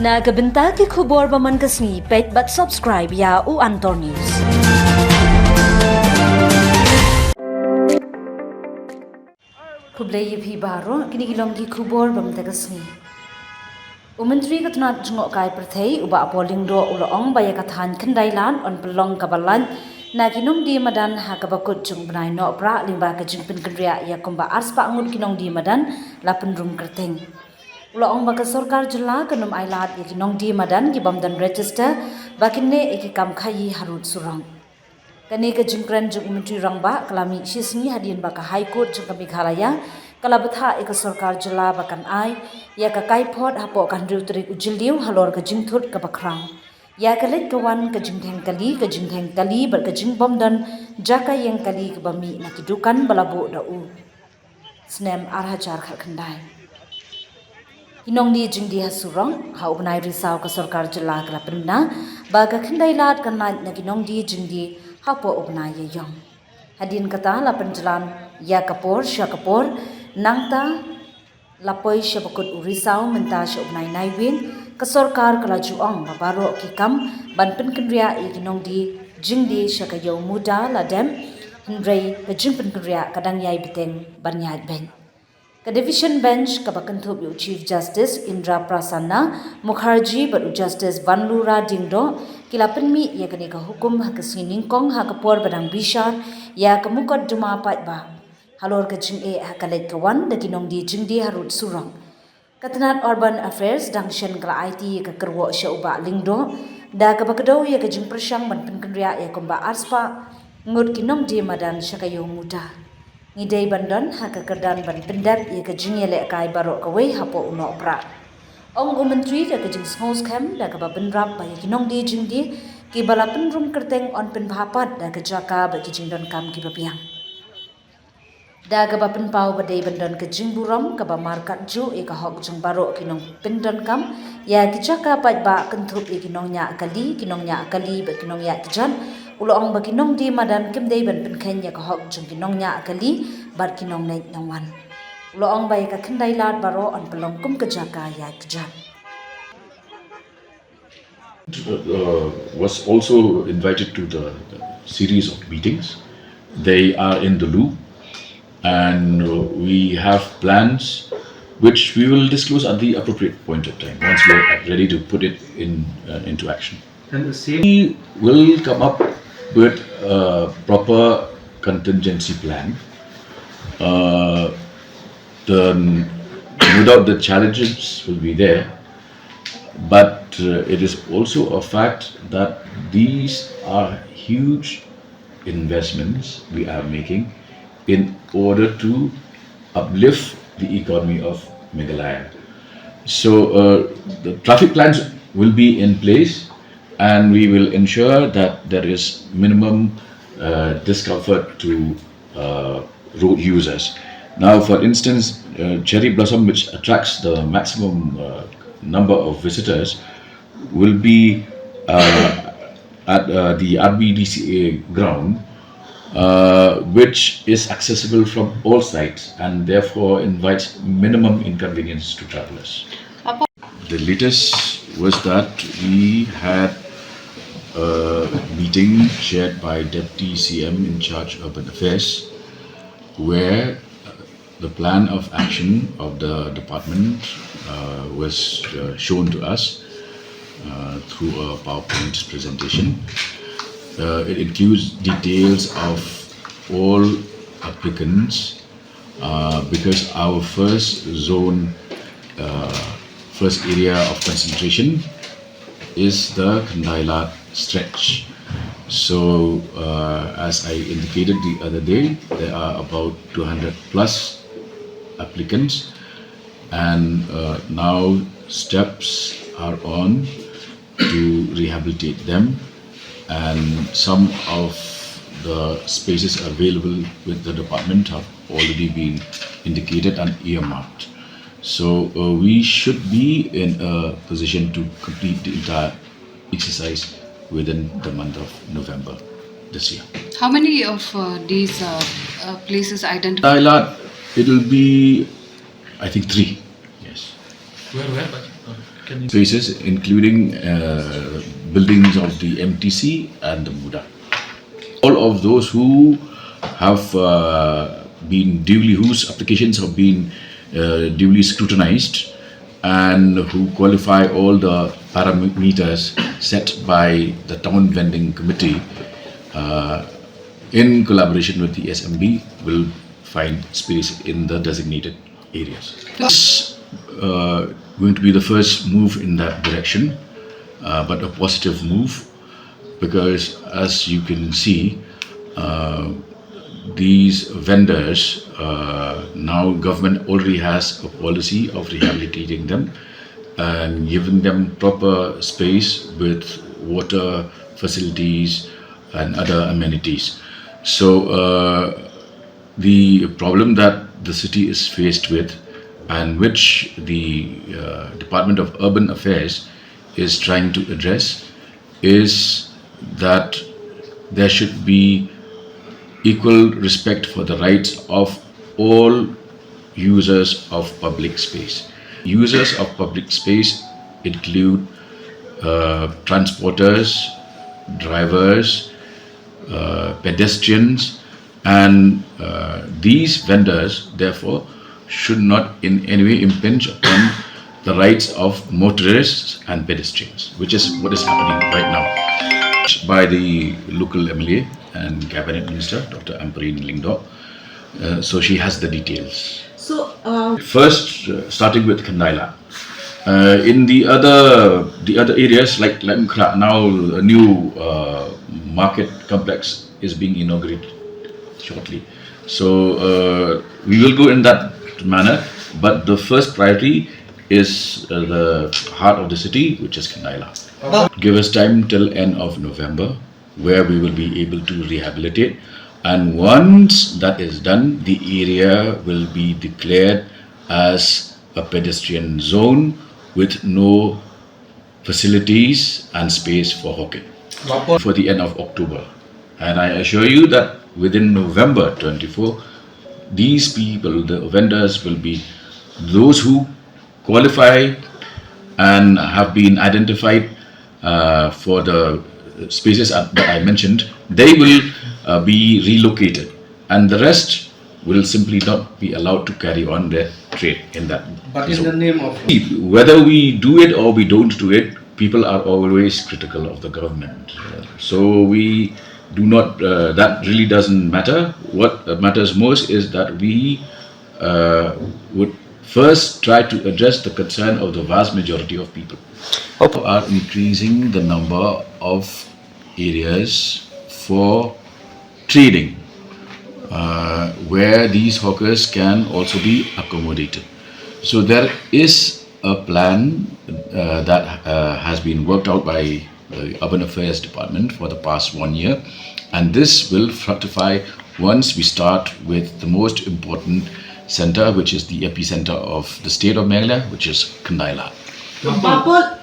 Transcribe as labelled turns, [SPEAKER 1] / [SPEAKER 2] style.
[SPEAKER 1] Nagabenta ki khubor baman kasni pet but subscribe ya u Antor News. Kublai phi baro kini kilong ki khubor bam tagasni. Umantri katnat jungok kai perthei uba polling do ulong baya kathan khandailan on pelong kabalan na kinong di madan ha kabakut jung benai no pra limba ka jingpin kendria ya komba arspa ngut kinong di madan lapen rum kerteng. Ulong baka Sorkar jylla kanum ialeh ya kinong di madan ki bamdan register bakinne eki kam khayi harut surang. Kani ka jingkran jung menteri rangba kalami sisni hadin baka high court jung Meghalaya kalabetha eka Sorkar jylla bakan ai ya ka kaipot hapo kan riutrik ujildiu halor ka jingthut ka bakrang ya kalit kawan ka jingtheng kali ber ka jingbomdan jaka yang kali ka bami na kidukan balabu dau snem arhajar khandai Inong di jingdi hasurong ha ubnai risau ka Sorkar jylla kala penna baga khandai lat kan na kinong di jingdi hapo ubnai yong hadin kata la penjalan ya kapor nangta lapoi syabakut urisau menta syubnai naiwin ka Sorkar kala juong babaro kikam ban pen kendria ikinong di jingdi syakayo muda ladem hindrei ka jingpen kendria kadang yai beteng ban yai ben Ka Division Bench kabakantup yu Chief Justice Indra Prasanna Mukherjee but Justice Vanlura Dingdo kila penmi ya kani ka hukum ha kasiningkong ha kapor badang bishar ya kamukot duma pat ba halor ka jing ha kalet kawan da kinong di jing di harut surang Katanat Urban Affairs dangshen kala IT ka kerwo sya uba lingdo da kabakado ya ka jing persyang ban penkendria ya komba arspa ngut kinong di madan syakayo muda Ngidai bandan ha kekerdan ban pendap ia ke jingyele kai barok kawe hapo uno pra. Ong menteri da ke jing smos kem da ke babenrap ba kinong di jingdi ki balapen rum kerteng on pen bhapat da ke jaka ba ki jingdon kam ki bapiang. Da ke bapen pau ba dei bandan ke jingburam ke ba markat ju e ka hok jing barok kinong pendon kam ya ki jaka pat ba kentup e kinong nya kali ba kinong ya kijan Ulong bagi nong di madan kim day ban penken ya kahok jung kinong nya akali bar kinong naik nongwan. Ulong bay ka kendai lat baro on pelong kum kejaka ya kejan.
[SPEAKER 2] Was also invited to the series of meetings. They are in the loop and we have plans which we will disclose at the appropriate point of time once we are ready to put it into action.
[SPEAKER 3] And the same
[SPEAKER 2] We will come up with a proper contingency plan. No doubt the challenges will be there, but it is also a fact that these are huge investments we are making in order to uplift the economy of Meghalaya. So the traffic plans will be in place and we will ensure that there is minimum discomfort to road users. Now, for instance, Cherry Blossom, which attracts the maximum number of visitors, will be at the RBDCA ground, which is accessible from all sides and therefore invites minimum inconvenience to travelers. The latest was that we had a meeting chaired by Deputy CM in charge of urban affairs, where the plan of action of the department was shown to us through a PowerPoint presentation. It includes details of all applicants because our first zone, first area of concentration is the Kandailat stretch. So as I indicated the other day, there are about 200 plus applicants and now steps are on to rehabilitate them, and some of the spaces available with the department have already been indicated and earmarked. So we should be in a position to complete the entire exercise within the month of November this year.
[SPEAKER 4] How many of these places identified?
[SPEAKER 2] Thailand, it will be, I think, 3. Yes.
[SPEAKER 3] where?
[SPEAKER 2] spaces, including buildings of the MTC and the Muda. All of those who have whose applications have been duly scrutinized and who qualify all the parameters set by the town vending committee in collaboration with the SMB will find space in the designated areas. This going to be the first move in that direction, but a positive move, because as you can see, these vendors, now government already has a policy of rehabilitating them and giving them proper space with water facilities and other amenities. So the problem that the city is faced with, and which the Department of Urban Affairs is trying to address, is that there should be equal respect for the rights of all users of public space. Users of public space include transporters, drivers, pedestrians, and these vendors therefore should not in any way impinge upon the rights of motorists and pedestrians, which is what is happening right now. By the local MLA and Cabinet Minister, Dr. Ampareen Lingdo. So she has the details.
[SPEAKER 3] So,
[SPEAKER 2] First, starting with Kandaila. In the other areas, like Mkra, now a new market complex is being inaugurated shortly. So we will go in that manner, but the first priority is the heart of the city, which is Kandaila. Give us time till end of November, where we will be able to rehabilitate, and once that is done, the area will be declared as a pedestrian zone with no facilities and space for hawking for the end of October. And I assure you that within November 24, these people, the vendors, will be those who qualify and have been identified for the spaces that I mentioned. They will be relocated, and the rest will simply not be allowed to carry on their trade in that.
[SPEAKER 5] But in the name of
[SPEAKER 2] Whether we do it or we don't do it, people are always critical of the government. So we do not, that really doesn't matter. What matters most is that we would first try to address the concern of the vast majority of people. Are increasing the number of areas for trading where these hawkers can also be accommodated. So there is a plan that has been worked out by the Urban Affairs Department for the past 1 year, and this will fructify once we start with the most important center, which is the epicenter of the state of Meghalaya, which is Kandaila.
[SPEAKER 3] Bapol